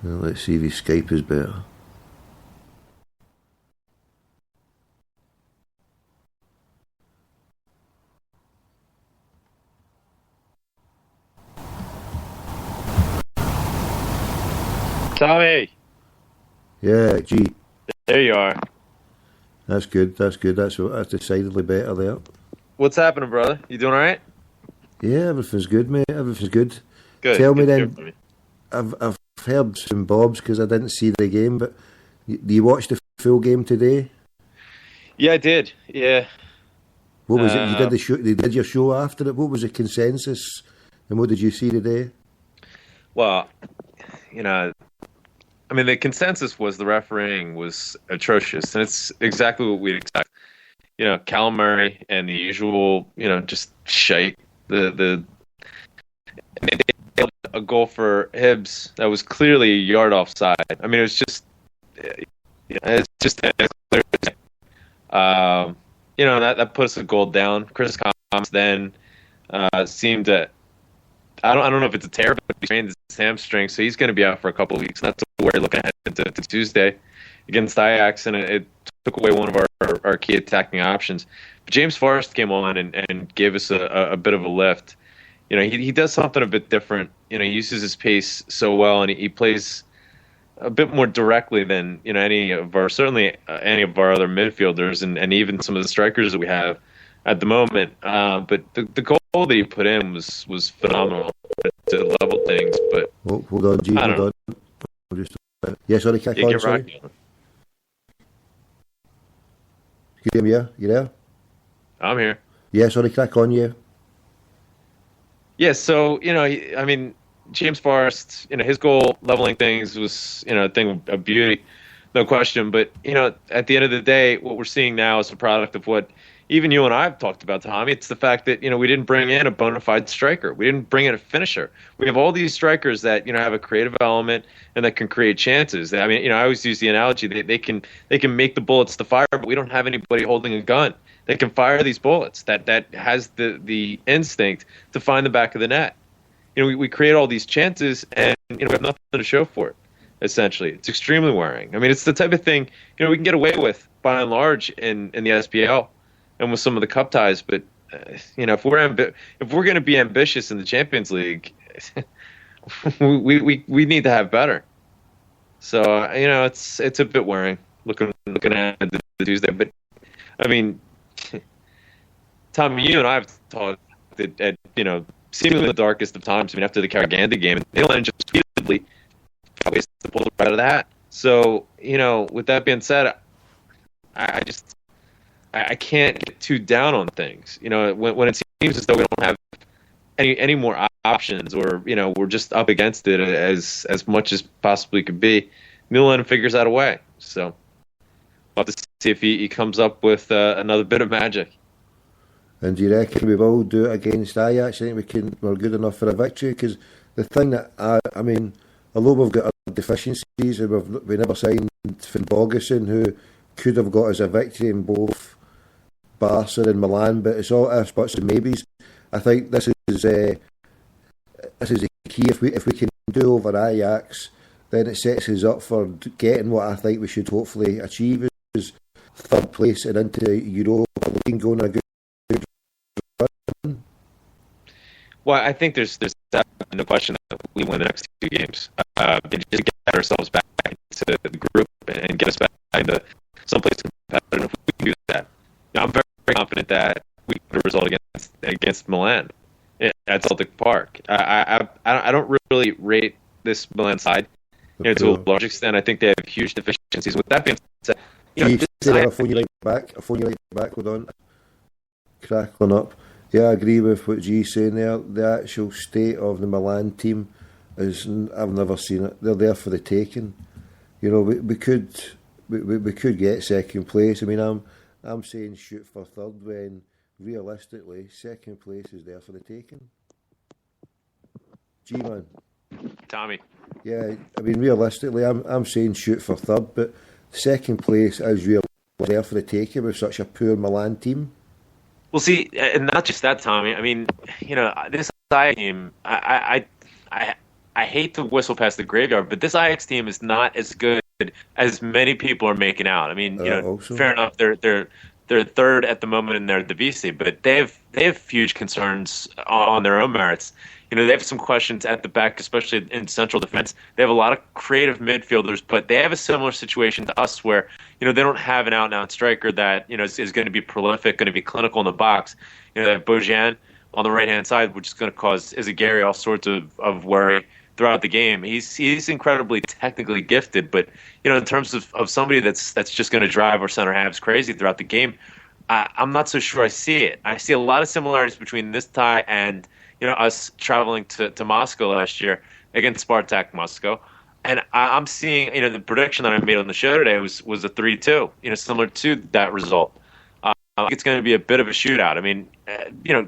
Let's see if his Skype is better. Tommy, Yeah, gee, there you are. that's good. That's good. That's decidedly better there. What's happening, brother? You doing all right? Yeah, everything's good, mate. Everything's good. Good. Tell me Good to hear then. from you. I've heard some bobs because I didn't see the game, but do you watch the full game today? Yeah, I did. Yeah. What was it? You did Uh, the show. You did your show after it. What was the consensus? And what did you see today? well, you know, I mean, the consensus was the refereeing was atrocious, and it's exactly what we'd expect. Cal Murray and the usual, just shite. The they had a goal for Hibs that was clearly a yard offside. I mean, it was just, it's just clear. That puts a goal down. Chris Combs then seemed to. I don't know if it's a tear, but he strained his hamstring, so he's going to be out for a couple of weeks. And that's what we're looking ahead to Tuesday against Ajax, and it took away one of our key attacking options. But James Forrest came on and gave us a bit of a lift. He does something a bit different. He uses his pace so well, and he plays a bit more directly than any of our other midfielders, and even some of the strikers that we have at the moment. But the goal that he put in was phenomenal to level things. But Oh, hold on, G. I don't Hold know. on. Yeah, sorry, kick You on. get Sorry. right. You hear me? Yeah, you there? I'm here. Yeah, sorry, crack on. Yeah. Yeah. So I mean, James Forrest, his goal leveling things was a thing of beauty, no question. But at the end of the day, what we're seeing now is a product of what even you and I have talked about, Tommy. It's the fact that we didn't bring in a bona fide striker. We didn't bring in a finisher. We have all these strikers that have a creative element and that can create chances. I mean, I always use the analogy that they can make the bullets to fire, but we don't have anybody holding a gun that can fire these bullets. That has the instinct to find the back of the net. We create all these chances and we have nothing to show for it. Essentially, it's extremely worrying. I mean, it's the type of thing we can get away with by and large in the SPL and with some of the cup ties. But if we're going to be ambitious in the Champions League, we need to have better. So it's a bit worrying looking at the Tuesday. But I mean, Tommy, you and I have talked at seemingly the darkest of times. I mean, after the Caraganda game, and Milan just repeatedly wasted the bullet right out of the hat. So with that being said, I can't get too down on things. When it seems as though we don't have any more options, or we're just up against it as much as possibly could be, Milan figures out a way. So we'll have to see if he comes up with another bit of magic. And do you reckon we will do it against Ajax? I think we're good enough for a victory. Because the thing that I mean, although we've got our deficiencies and we never signed Finn Bogason, who could have got us a victory in both Barca and Milan, but it's all ifs, buts, and maybes. I think this is the key. If we can do over Ajax, then it sets us up for getting what I think we should hopefully achieve, is third place and into Europa, looking going a good. Well, I think there's no question that we win the next two games. And just get ourselves back into the group and get us back into someplace competitive. If we can do that, I'm very, very confident that we can get a result against Milan at Celtic Park. I don't really rate this Milan side to a large extent. I think they have huge deficiencies. With that being said, I'll phone you right back. Hold on. Crackling up. Yeah, I agree with what G's saying there. The actual state of the Milan team is, I've never seen it. They're there for the taking. We could get second place. I mean, I'm saying shoot for third when realistically second place is there for the taking. G man. Tommy. Yeah, I mean realistically, I'm saying shoot for third, but second place is really there for the taking with such a poor Milan team. Well, see, and not just that, Tommy. I mean, this Ajax team, I I hate to whistle past the graveyard, but this Ajax team is not as good as many people are making out. I mean, Also, fair enough. They're third at the moment in their Divisi, but they have huge concerns on their own merits. They have some questions at the back, especially in central defense. They have a lot of creative midfielders, but they have a similar situation to us where, they don't have an out-and-out striker that, is going to be prolific, going to be clinical in the box. They have Bojan on the right-hand side, which is going to cause Izagiri all sorts of worry throughout the game. He's incredibly technically gifted, but, in terms of somebody that's just going to drive our center halves crazy throughout the game, I'm not so sure I see it. I see a lot of similarities between this tie and us traveling to Moscow last year against Spartak Moscow. And I'm seeing, the prediction that I made on the show today was a 3-2, similar to that result. I think it's going to be a bit of a shootout. I mean,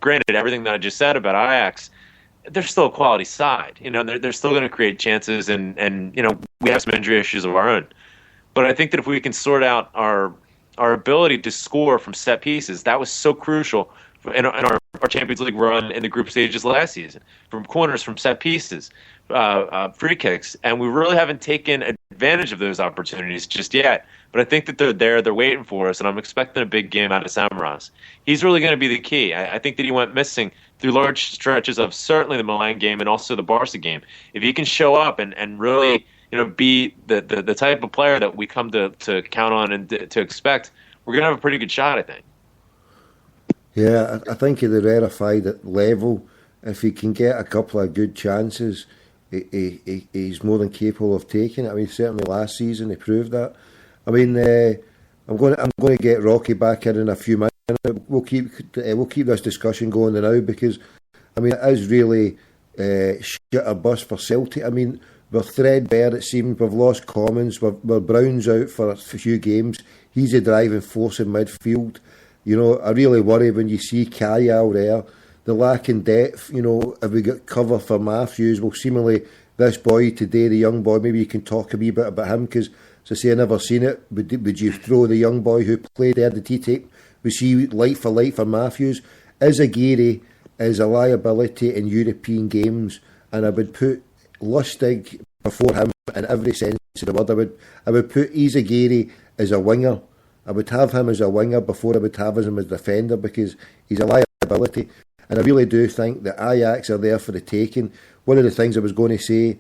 granted, everything that I just said about Ajax, they're still a quality side. They're still going to create chances, and we have some injury issues of our own. But I think that if we can sort out our ability to score from set pieces, that was so crucial in our Champions League run in the group stages last season, from corners, from set pieces, free kicks, and we really haven't taken advantage of those opportunities just yet. But I think that they're there, they're waiting for us, and I'm expecting a big game out of Samaras. He's really going to be the key. I think that he went missing through large stretches of certainly the Milan game and also the Barca game. If he can show up and really be the type of player that we come to count on and to expect, we're going to have a pretty good shot, I think. Yeah, I think at the rarefied level, if he can get a couple of good chances, he's more than capable of taking it. I mean, certainly last season he proved that. I mean, I'm going to get Rocky back in a few minutes. We'll keep this discussion going now because, I mean, it is really shit a bus for Celtic. I mean, we're threadbare, it seems. We've lost Commons. We're Brown's out for a few games. He's a driving force in midfield. I really worry when you see Kayal there, the lack in depth. If we get cover for Matthews, well, seemingly this boy today, the young boy, maybe you can talk a wee bit about him because, as I say, I never seen it. Would you throw the young boy who played there, the T-tape? Was he light for Matthews? Izagiri is a liability in European games, and I would put Lustig before him in every sense of the word. I would put Izagiri as a winger. I would have him as a winger before I would have him as a defender because he's a liability. And I really do think that Ajax are there for the taking. One of the things I was going to say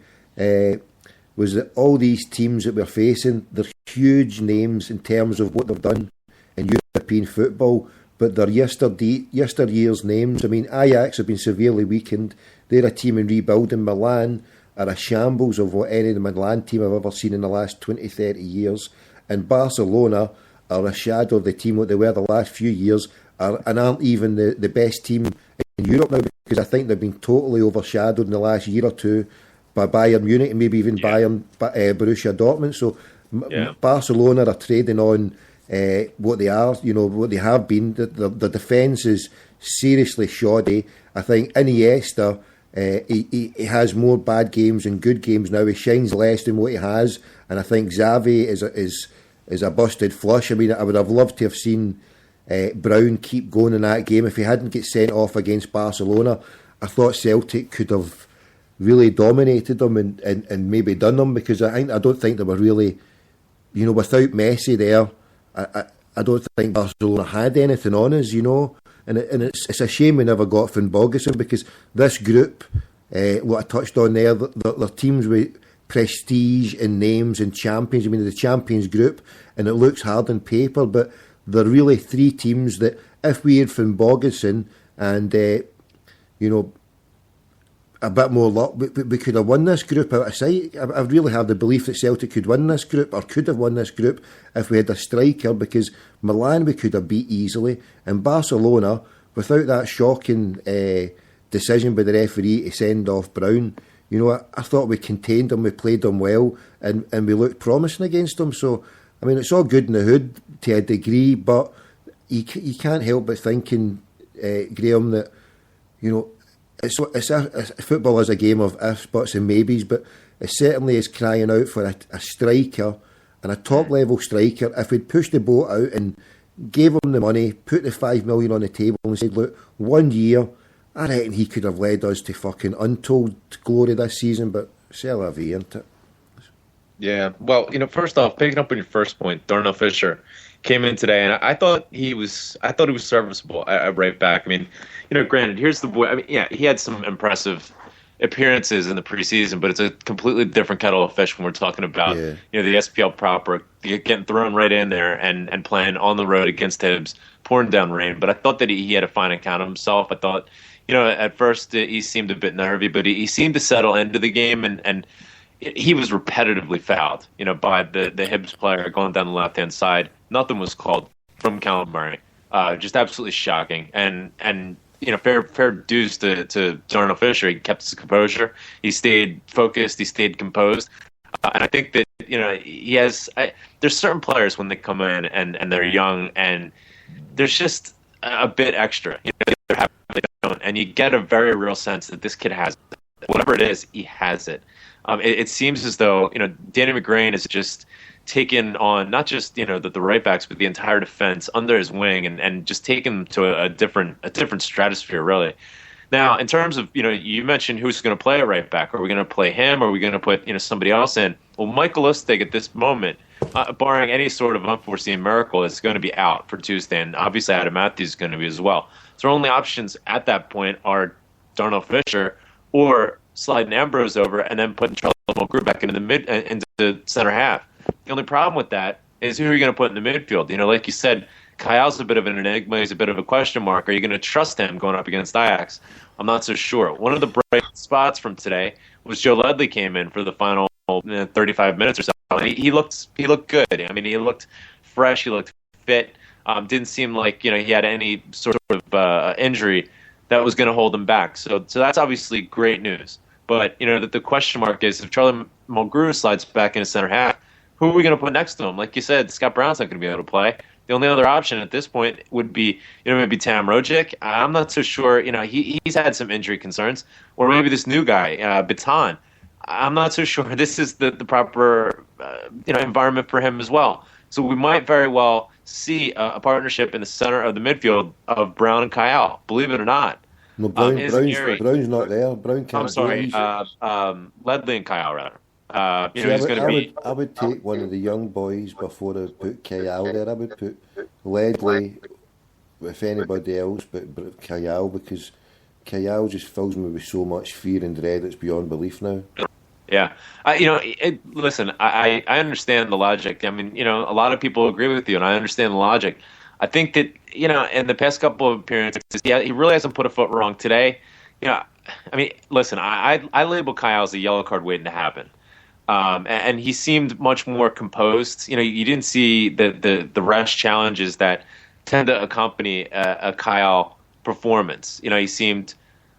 was that all these teams that we're facing, they're huge names in terms of what they've done in European football, but they're yesteryear's names. I mean, Ajax have been severely weakened. They're a team in rebuilding. Milan are a shambles of what any of the Milan team I've ever seen in the last 20, 30 years. And Barcelona are a shadow of the team what they were the last few years and aren't even the best team in Europe now because I think they've been totally overshadowed in the last year or two by Bayern Munich and maybe even Borussia Dortmund. So Barcelona are trading on what they are, what they have been. The defence is seriously shoddy. I think Iniesta, he has more bad games than good games now. He shines less than what he has, and I think Xavi is a busted flush. I mean, I would have loved to have seen Brown keep going in that game. If he hadn't get sent off against Barcelona, I thought Celtic could have really dominated them and maybe done them because I don't think they were really, without Messi there, I don't think Barcelona had anything on us, and it's a shame we never got Finn Bogason because this group, what I touched on there, they're teams with prestige and names and champions. I mean, the Champions Group, and it looks hard on paper, but they're really three teams that if we had Finn Bogason and a bit more luck, we could have won this group out of sight. I really have the belief that Celtic could win this group or could have won this group if we had a striker because Milan we could have beat easily and Barcelona, without that shocking decision by the referee to send off Brown, I thought we contained them, we played them well and we looked promising against them. So, I mean, it's all good in the hood to a degree, but you can't help but thinking, Graham, that, football is a game of ifs, buts and maybes, but it certainly is crying out for a striker and a top-level striker. If we'd pushed the boat out and gave him the money, put the 5 million on the table and said, look, 1 year, I reckon he could have led us to fucking untold glory this season, but c'est la vie, isn't it? Yeah. Well, first off, picking up on your first point, Darnell Fisher came in today, and I thought he was serviceable at right back. I mean, granted, here's the boy. I mean, yeah, he had some impressive appearances in the preseason, but it's a completely different kettle of fish when we're talking about the SPL proper, getting thrown right in there and playing on the road against Hibs, pouring down rain. But I thought that he had a fine account of himself. I thought, at first he seemed a bit nervy, but he seemed to settle into the game, and he was repetitively fouled, by the Hibs player going down the left-hand side. Nothing was called from Callum Murray. Just absolutely shocking. And fair dues to Darnell Fisher. He kept his composure. He stayed focused. He stayed composed. And I think that, he has there's certain players when they come in and they're young and there's just a bit extra. And you get a very real sense that this kid has it. Whatever it is, he has it. It seems as though Danny McGrain has just taken on not just the right backs but the entire defense under his wing and just taken them to a different stratosphere really. Now in terms of you mentioned who's going to play at right back. Are we going to play him? Or are we going to put somebody else in? Well, Michael Lustig at this moment, barring any sort of unforeseen miracle, is going to be out for Tuesday, and obviously Adam Matthews is going to be as well. So our only options at that point are Darnell Fisher or sliding Ambrose over and then putting Charlie Mulgrew back into the center half. The only problem with that is who are you going to put in the midfield? Like you said, Kyle's a bit of an enigma. He's a bit of a question mark. Are you going to trust him going up against Ajax? I'm not so sure. One of the bright spots from today was Joe Ledley came in for the final 35 minutes or so. And he looked good. I mean, he looked fresh. He looked fit. Didn't seem like he had any sort of injury that was going to hold him back. So that's obviously great news. But the question mark is if Charlie Mulgrew slides back into center half, who are we going to put next to him? Like you said, Scott Brown's not going to be able to play. The only other option at this point would be maybe Tam Rogic. I'm not so sure. He's had some injury concerns, or maybe this new guy Baton. I'm not so sure this is the proper environment for him as well. So we might very well see a partnership in the center of the midfield of Brown and Kyle. Believe it or not. No, Brown's not there. Brown can't. I'm sorry, Ledley and Kyle rather. I would take one of the young boys before I put Kyle there. I would put Ledley with anybody else but Kyle, because Kyle just fills me with so much fear and dread it's beyond belief now. Yeah. Listen, I understand the logic. I mean, a lot of people agree with you, and I understand the logic. I think that, in the past couple of appearances, he really hasn't put a foot wrong today. I mean, listen, I label Kyle as a yellow card waiting to happen. And he seemed much more composed. You didn't see the rash challenges that tend to accompany a Kyle performance. He seemed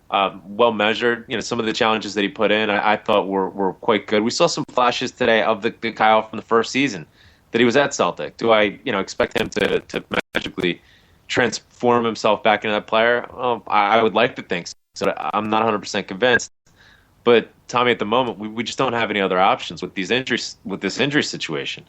well measured. Some of the challenges that he put in, I thought were quite good. We saw some flashes today of the Kyle from the first season that he was at Celtic. Do I expect him to magically transform himself back into that player? Well, I would like to think so. I'm not 100% convinced. But Tommy, at the moment, we just don't have any other options with these injuries, with this injury situation.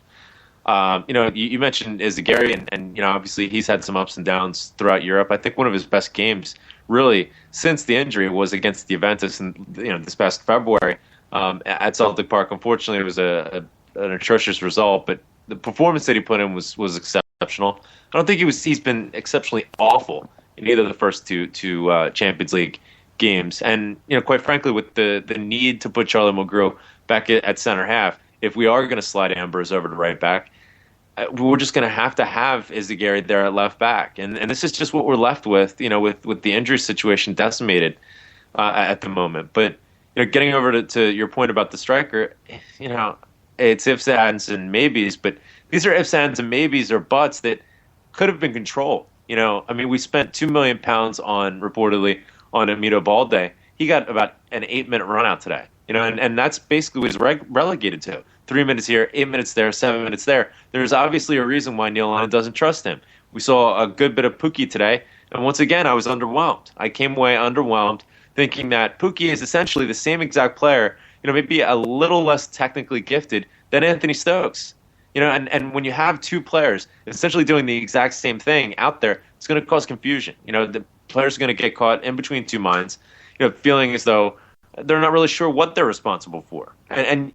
You mentioned Izagiri, and obviously he's had some ups and downs throughout Europe. I think one of his best games, really, since the injury, was against the Juventus, and this past February at Celtic Park. Unfortunately, it was an atrocious result, but the performance that he put in was exceptional. I don't think he's been exceptionally awful in either of the first two Champions League games. And quite frankly, with the need to put Charlie Mulgrew back at center half, if we are going to slide Ambrose over to right back, we're just going to have Izagiri there at left back, and this is just what we're left with, with the injury situation decimated at the moment. But getting over to your point about the striker, it's ifs, ands, and maybes, but these are ifs, ands, and maybes or buts that could have been controlled. I mean, we spent £2 million reportedly on Amito Balde. He got about an 8-minute run out today. And that's basically what he's relegated to. 3 minutes here, 8 minutes there, 7 minutes there. There's obviously a reason why Neil Lennon doesn't trust him. We saw a good bit of Pukki today, and once again, I was underwhelmed. I came away underwhelmed, thinking that Pukki is essentially the same exact player, maybe a little less technically gifted than Anthony Stokes. And when you have two players essentially doing the exact same thing out there, it's going to cause confusion. The players are going to get caught in between two minds, feeling as though they're not really sure what they're responsible for. And